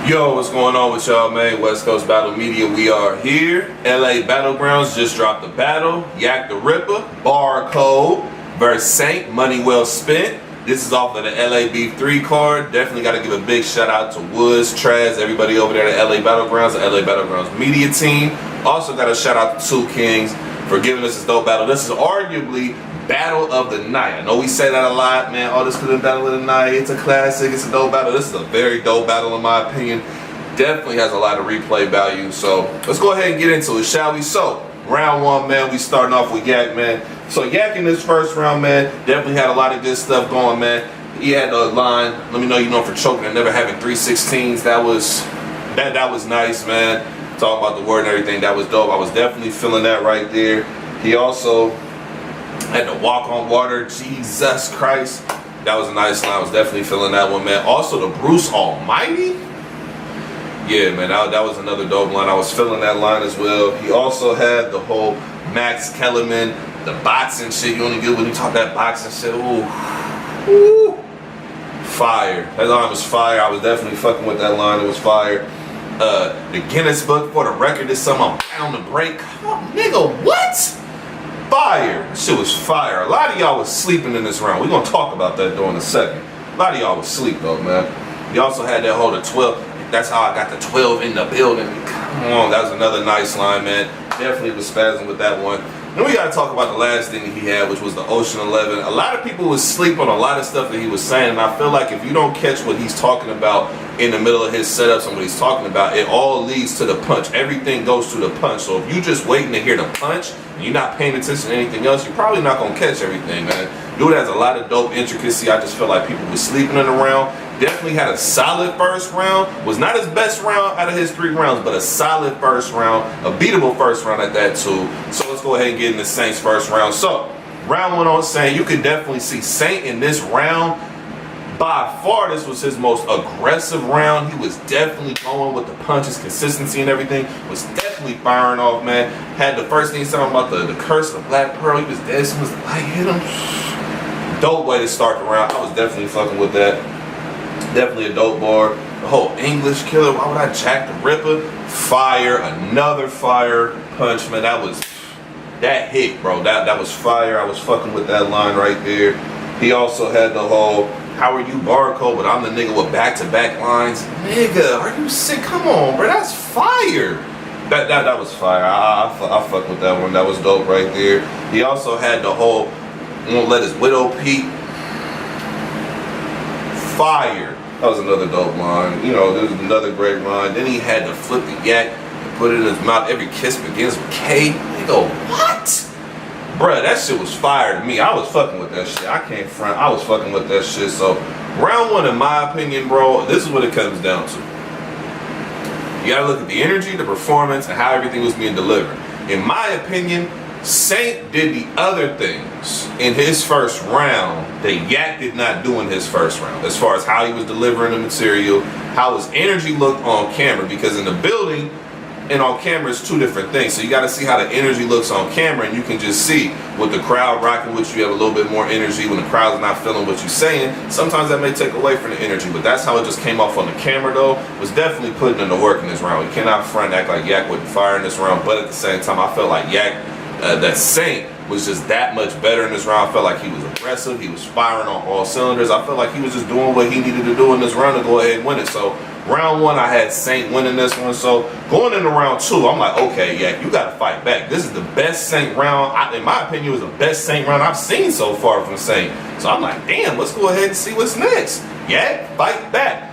Yo, what's going on with y'all, man? West Coast Battle Media, we are here. LA Battlegroundz just dropped a battle. Yak Da Rippa, Barcode versus Saynt, money well spent. This is off of the LABEEF3 card. Definitely got to give a big shout out to Woods, Trez, everybody over there at LA Battlegroundz, the LA Battlegroundz media team. Also got to shout out to Two Kings for giving us this dope battle. This is arguably battle of the night. I know we say that a lot, man. Oh, this could have been battle of the night. It's a classic. It's a dope battle. This is a very dope battle in my opinion. Definitely has a lot of replay value. So let's go ahead and get into it, shall we? So round one, man. We starting off with Yak, man. So Yak in this first round, man, definitely had a lot of good stuff going, man. He had the line, let me know you know for choking and never having 316s. That was nice, man. Talking about the word and everything, that was dope. I was definitely feeling that right there. He also had to walk on water. Jesus Christ, that was a nice line. I was definitely feeling that one, man. Also the Bruce Almighty, yeah, man, that was another dope line. I was feeling that line as well. He also had the whole Max Kellerman, the boxing shit. You only get when you talk that boxing shit. Ooh, fire. That line was fire. I was definitely fucking with that line. It was fire. The Guinness Book for the record is something I'm bound to break. Oh, nigga, what? Fire. That shit was fire. A lot of y'all was sleeping in this round. We're gonna talk about that though in a second. A lot of y'all was sleep though, man. You also had that whole 12. That's how I got the 12 in the building. Come on, that was another nice line, man. Definitely was spazzing with that one. Then we gotta talk about the last thing he had, which was the Ocean 11. A lot of people would sleep on a lot of stuff that he was saying, and I feel like if you don't catch what he's talking about in the middle of his setups and what he's talking about, it all leads to the punch. Everything goes to the punch. So if you just waiting to hear the punch and you're not paying attention to anything else, you're probably not gonna catch everything, man. Dude has a lot of dope intricacy. I just feel like people were sleeping in the round. Definitely had a solid first round. Was not his best round out of his 3 rounds, but a solid first round, a beatable first round at that too. So let's go ahead and get into Saynt's first round. So round 1 on Saynt, you could definitely see Saynt in this round. By far, this was his most aggressive round. He was definitely going with the punches, consistency and everything. Was definitely firing off, man. Had the first thing he said about the curse of the Black Pearl. He was dead as soon as the light hit him. Dope way to start the round. I was definitely fucking with that. Definitely a dope bar. The whole English killer. Why would I Jack the Ripper? Fire. Another fire punch, man. That hit, bro. That was fire. I was fucking with that line right there. He also had the whole, how are you Barcode, but I'm the nigga with back-to-back lines. Nigga, are you sick? Come on, bro. That's fire. That was fire. I fuck with that one. That was dope right there. He also had the whole, won't let his widow peek. Fire. That was another dope line. You know, there was another great line. Then he had to flip the yak and put it in his mouth. Every kiss begins with K. Nigga, what? Bruh, that shit was fire to me. I was fucking with that shit. I can't front. I was fucking with that shit. So, round 1, in my opinion, bro, this is what it comes down to. You gotta look at the energy, the performance, and how everything was being delivered. In my opinion, Saynt did the other things in his first round that Yak did not do in his first round, as far as how he was delivering the material, how his energy looked on camera, because in the building and on camera is 2 different things. So you got to see how the energy looks on camera, and you can just see with the crowd rocking with you, you have a little bit more energy. When the crowd's not feeling what you're saying, sometimes that may take away from the energy, but that's how it just came off on the camera though. Was definitely putting in the work in this round. You cannot front act like Yak wasn't fire in this round, but at the same time I felt like that Saynt was just that much better in this round. I felt like he was aggressive. He was firing on all cylinders. I felt like he was just doing what he needed to do in this round to go ahead and win it. So round 1, I had Saynt winning this one. So going into round 2, I'm like, okay, Yak, you got to fight back. This is the best Saynt round. In my opinion, it was the best Saynt round I've seen so far from Saynt. So I'm like, damn, let's go ahead and see what's next. Yak, fight back.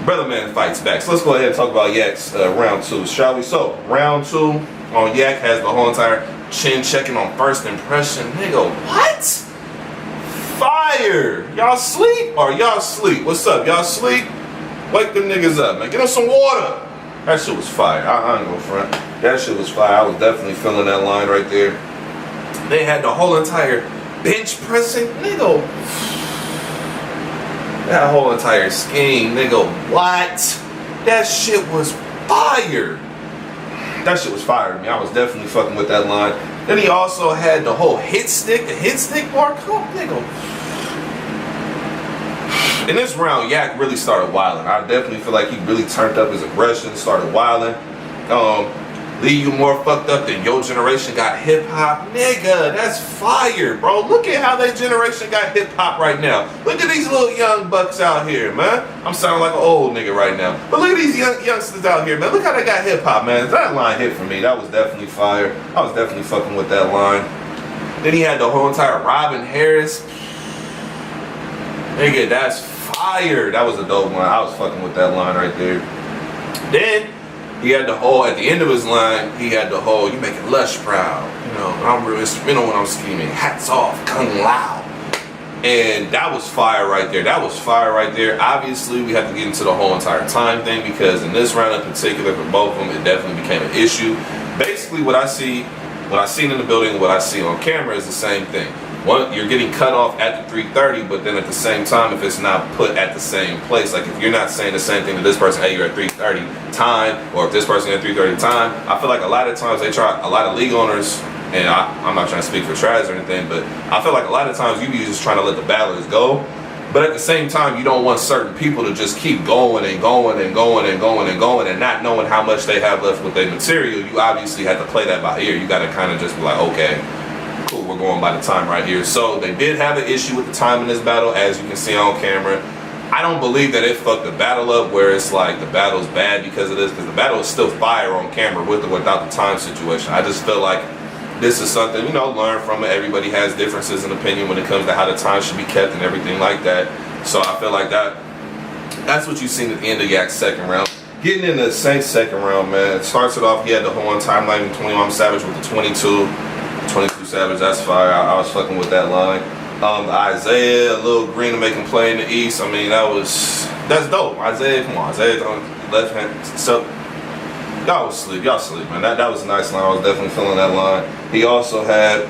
Brother man fights back. So let's go ahead and talk about Yak's round 2, shall we? So round 2 on Yak has the whole entire chin checking on first impression. Nigga, what? Fire. Y'all sleep? Or y'all sleep? What's up? Y'all sleep? Wake them niggas up, man. Get them some water. That shit was fire. I ain't gonna front. That shit was fire. I was definitely feeling that line right there. They had the whole entire bench pressing. Nigga, that whole entire scheme. Nigga, what? That shit was fire. That shit was fire to me. I was definitely fucking with that line. Then he also had the whole hit stick, the hit stick bar. Come on, nigga. in this round, Yak really started wilding. I definitely feel like he really turned up his aggression, started wilding. Leave you more fucked up than your generation got hip hop. Nigga, that's fire, bro. Look at how that generation got hip hop right now. Look at these little young bucks out here, man. I'm sounding like an old nigga right now. But look at these youngsters out here, man. Look how they got hip hop, man. That line hit for me. That was definitely fire. I was definitely fucking with that line. Then he had the whole entire Robin Harris. Nigga, that's fire. That was a dope line. I was fucking with that line right there. Then he had the whole, at the end of his line, he had the whole, you making Lush proud. You know, I'm real instrumental when I'm scheming. Hats off, Kung Lao. And that was fire right there. That was fire right there. Obviously, we have to get into the whole entire time thing because in this round in particular, for both of them, it definitely became an issue. Basically, what I seen in the building and what I see on camera is the same thing. One, you're getting cut off at the 3:30, but then at the same time, if it's not put at the same place, like if you're not saying the same thing to this person, hey, you're at 3:30 time, or if this person at 3:30 time, I feel like a lot of times they try, a lot of league owners, and I'm not trying to speak for Traz or anything, but I feel like a lot of times you be just trying to let the battlers go, but at the same time, you don't want certain people to just keep going and going and going and going and going and not knowing how much they have left with their material. You obviously have to play that by ear. You got to kind of just be like, okay, cool, we're going by the time right here. So they did have an issue with the time in this battle, as you can see on camera. I don't believe that it fucked the battle up where it's like the battle's bad because of this, because the battle is still fire on camera with or without the time situation. I just feel like this is something, you know, learn from it. Everybody has differences in opinion when it comes to how the time should be kept and everything like that. So I feel like that's what you've seen at the end of Yak's second round. Getting into Saint's second round, man, it starts it off, he had the whole timeline in 21 Savage with the 22 Savage, that's fire. I was fucking with that line. Isaiah, a little green to make him play in the East. I mean, that's dope. Isaiah, come on, Isaiah's on left hand. So y'all sleep, man. That was a nice line. I was definitely feeling that line. He also had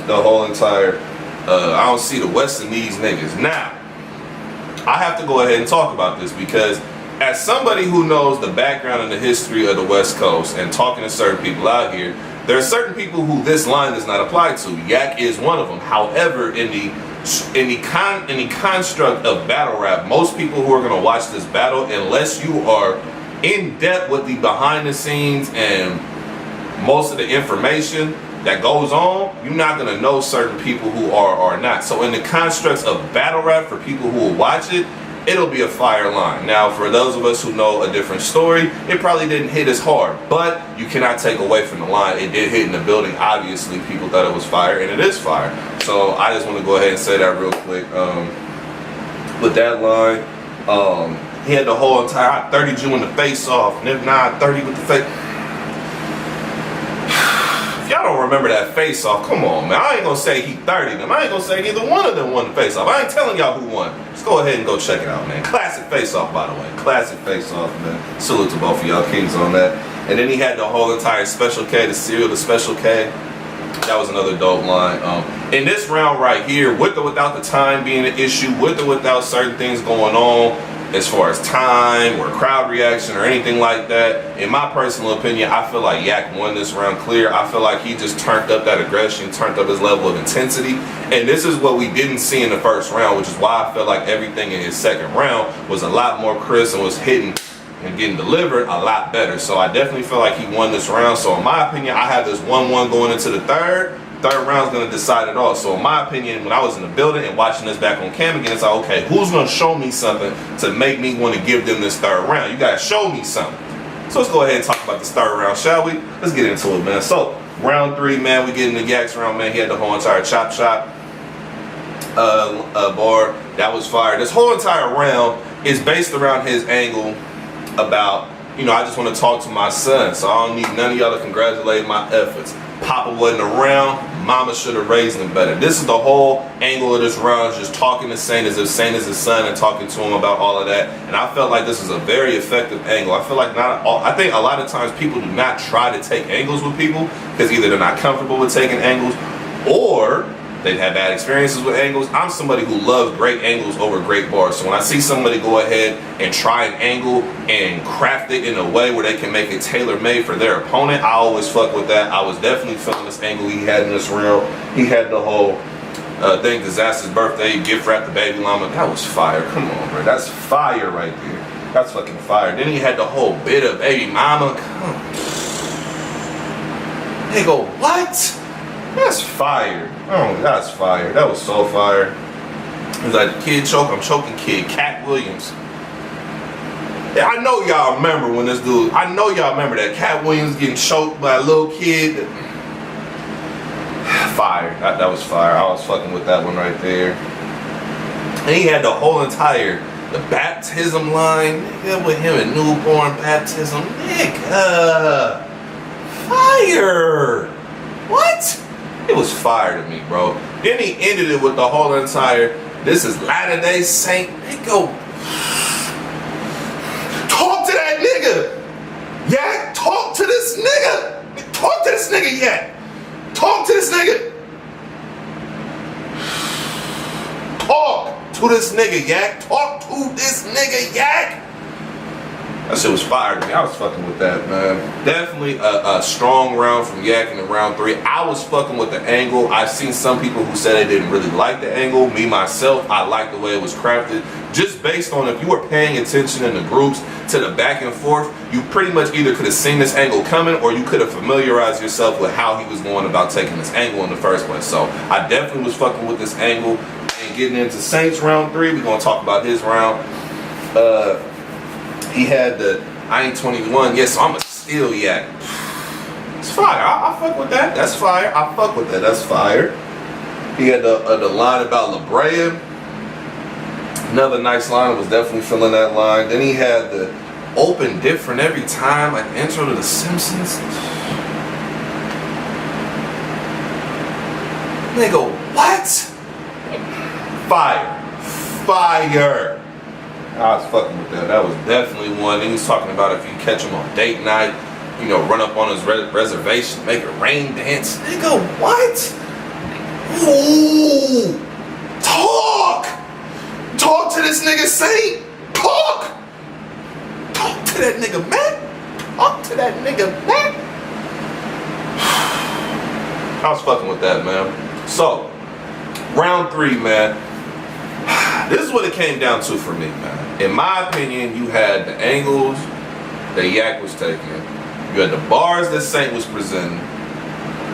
the whole entire I don't see the West in these niggas. Now, I have to go ahead and talk about this because as somebody who knows the background and the history of the West Coast and talking to certain people out here, there are certain people who this line does not apply to. Yak is one of them. However, in the construct of battle rap, most people who are going to watch this battle, unless you are in depth with the behind the scenes and most of the information that goes on, you're not going to know certain people who are or not. So in the constructs of battle rap, for people who will watch it, it'll be a fire line. Now, for those of us who know a different story, it probably didn't hit as hard, but you cannot take away from the line. It did hit in the building. Obviously, people thought it was fire, and it is fire. So I just want to go ahead and say that real quick. With that line, he had the whole entire 30 you in the face off, and if not, 30 with the face. Y'all don't remember that face off, come on, man. I ain't gonna say he 30 them. I ain't gonna say either one of them won the face off. I ain't telling y'all who won. Just go ahead and go check it out, man. Classic face off, by the way. Classic face off, man. Salute to both of y'all kings on that. And then he had the whole entire Special K, the cereal, the Special K. That was another dope line. In this round right here, with or without the time being an issue, with or without certain things going on, as far as time or crowd reaction or anything like that, in my personal opinion, I feel like Yak won this round clear. I feel like he just turned up that aggression, turned up his level of intensity, and this is what we didn't see in the first round, which is why I feel like everything in his second round was a lot more crisp and was hitting and getting delivered a lot better. So I definitely feel like he won this round. So in my opinion, I have this 1-1 going into the third round's going to decide it all. So in my opinion, when I was in the building and watching this back on cam again, it's like, okay, who's going to show me something to make me want to give them this third round? You got to show me something. So let's go ahead and talk about this third round, shall we? Let's get into it, man. So round 3, man, we get into Yak's round, man. He had the whole entire chop bar. That was fire. This whole entire round is based around his angle about, you know, I just want to talk to my son, so I don't need none of y'all to congratulate my efforts. Papa wasn't around, mama should have raised him better. This is the whole angle of this round, just talking to Saint as if Saint is his son and talking to him about all of that. And I felt like this is a very effective angle. I feel like I think a lot of times people do not try to take angles with people because either they're not comfortable with taking angles or they've had bad experiences with angles. I'm somebody who loves great angles over great bars. So when I see somebody go ahead and try an angle and craft it in a way where they can make it tailor-made for their opponent, I always fuck with that. I was definitely feeling this angle he had in this reel. He had the whole Thank Disaster's birthday, gift wrap the baby llama. That was fire. Come on, bro. That's fire right there. That's fucking fire. Then he had the whole bit of baby mama. Come on. They go, what? That's fire. Oh, that's fire. That was so fire. He's like, the kid choke, I'm choking kid. Cat Williams. Yeah, I know y'all remember when this dude, I know y'all remember that Cat Williams getting choked by a little kid. Fire. That was fire. I was fucking with that one right there. And he had the whole entire, the baptism line, nigga, with him and newborn baptism. Nigga. Fire. What? It was fire to me, bro. Then he ended it with the whole entire, this is Latter-day Saint. Nigga, talk to that nigga. Yak, talk to this nigga. Talk to this nigga, Yak. Talk to this nigga. Talk to this nigga, Yak. Talk to this nigga, Yak. That shit was fire to me. I was fucking with that, man. Definitely a strong round from Yak in round 3. I was fucking with the angle. I've seen some people who said they didn't really like the angle. Me, myself, I like the way it was crafted. Just based on if you were paying attention in the groups to the back and forth, you pretty much either could have seen this angle coming or you could have familiarized yourself with how he was going about taking this angle in the first place. So I definitely was fucking with this angle. And getting into Saints round 3, we're going to talk about his round. He had the I ain't 21 yet, so I'm a steal Yak. It's fire. I fuck with that. That's fire. I fuck with that. That's fire. He had the line about La Brea. Another nice line. I was definitely feeling that line. Then he had the open different every time, like the intro to The Simpsons. They go, what? Fire. Fire. I was fucking with that. That was definitely one. He was talking about if you catch him on date night, you know, run up on his reservation, make a rain dance. Nigga, what? Ooh, talk! Talk to this nigga Saint! Talk! Talk to that nigga man! Talk to that nigga man! I was fucking with that, man. So, round 3, man. This is what it came down to for me, man. In my opinion, you had the angles that Yak was taking. You had the bars that Saint was presenting.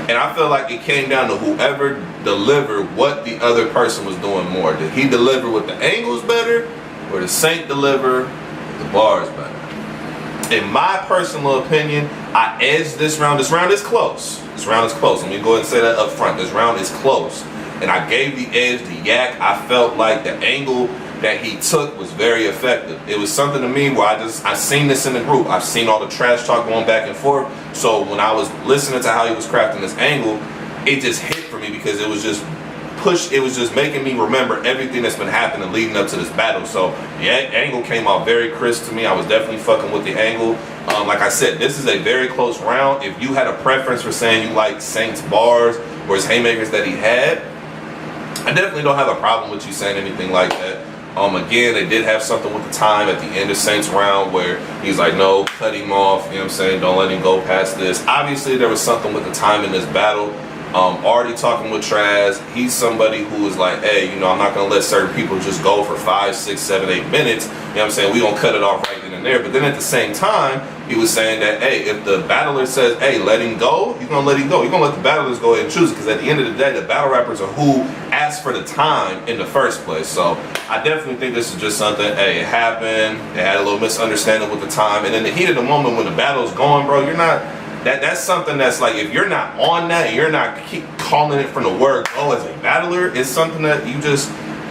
And I feel like it came down to whoever delivered what the other person was doing more. Did he deliver with the angles better? Or did Saint deliver with the bars better? In my personal opinion, I edged this round. This round is close. This round is close. Let me go ahead and say that up front. This round is close. And I gave the edge to Yak. I felt like the angle that he took was very effective. It was something to me where I've seen this in the group. I've seen all the trash talk going back and forth. So when I was listening to how he was crafting this angle, it just hit for me because it was just it was just making me remember everything that's been happening leading up to this battle. So the angle came out very crisp to me. I was definitely fucking with the angle. Like I said, this is a very close round. If you had a preference for saying you like Saint's bars or his haymakers that he had, I definitely don't have a problem with you saying anything like that. Again, they did have something with the time at the end of Saint's round where he's like, no, cut him off, you know what I'm saying, don't let him go past this. Obviously, there was something with the time in this battle. Already talking with Traz, he's somebody who is like, hey, you know, I'm not going to let certain people just go for 5, 6, 7, 8 minutes. You know what I'm saying? We're going to cut it off right then and there. But then at the same time, he was saying that, hey, if the battler says, hey, let him go, he's going to let him go. You're going to let the battlers go ahead and choose it. Because at the end of the day, the battle rappers are who asked for the time in the first place. So I definitely think this is just something, hey, it happened. They had a little misunderstanding with the time. And in the heat of the moment when the battle's going, bro, you're not... That's something that's like, if you're not on that, you're not keep calling it from the word go as a battler, it's something that you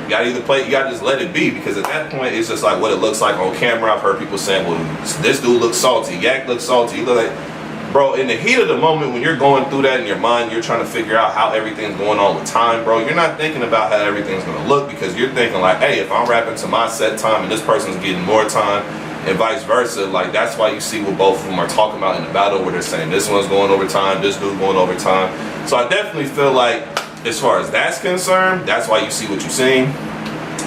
gotta either play, you gotta just let it be, because at that point, it's just like what it looks like on camera. I've heard people saying, well, this dude looks salty, Yak looks salty, you look like, bro, in the heat of the moment, when you're going through that in your mind, you're trying to figure out how everything's going on with time, bro, you're not thinking about how everything's gonna look, because you're thinking like, hey, if I'm rapping to my set time and this person's getting more time, and vice versa. Like, that's why you see what both of them are talking about in the battle, where they're saying this one's going overtime, this dude's going overtime. So I definitely feel like, as far as that's concerned, that's why you see what you're seeing.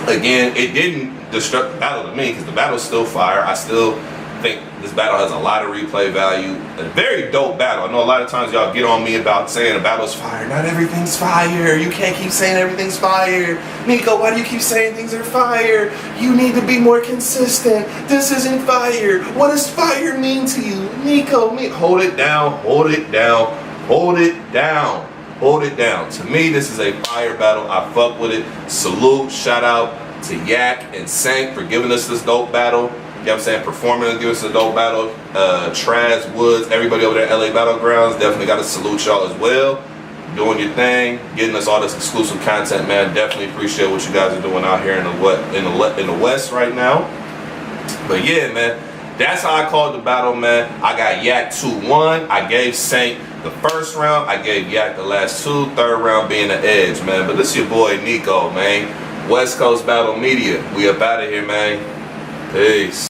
Again, it didn't disrupt the battle to me, because the battle's still fire. I still I think this battle has a lot of replay value. A very dope battle. I know a lot of times y'all get on me about saying a battle's fire. Not everything's fire. You can't keep saying everything's fire. Nico, why do you keep saying things are fire? You need to be more consistent. This isn't fire. What does fire mean to you? Nico, hold it down, hold it down, hold it down. Hold it down. To me, this is a fire battle. I fuck with it. Salute, shout out to Yak and Saynt for giving us this dope battle. You know what I'm saying? Performing and giving us a dope battle. Traz, Woods, everybody over there at LA Battlegrounds, definitely got to salute y'all as well. Doing your thing, getting us all this exclusive content, man. Definitely appreciate what you guys are doing out here in the West right now. But yeah, man, that's how I called the battle, man. I got Yak 2-1. I gave Saynt the first round. I gave Yak the last two. Third round being the edge, man. But this is your boy Nico, man. West Coast Battle Media. We up out of here, man. Peace.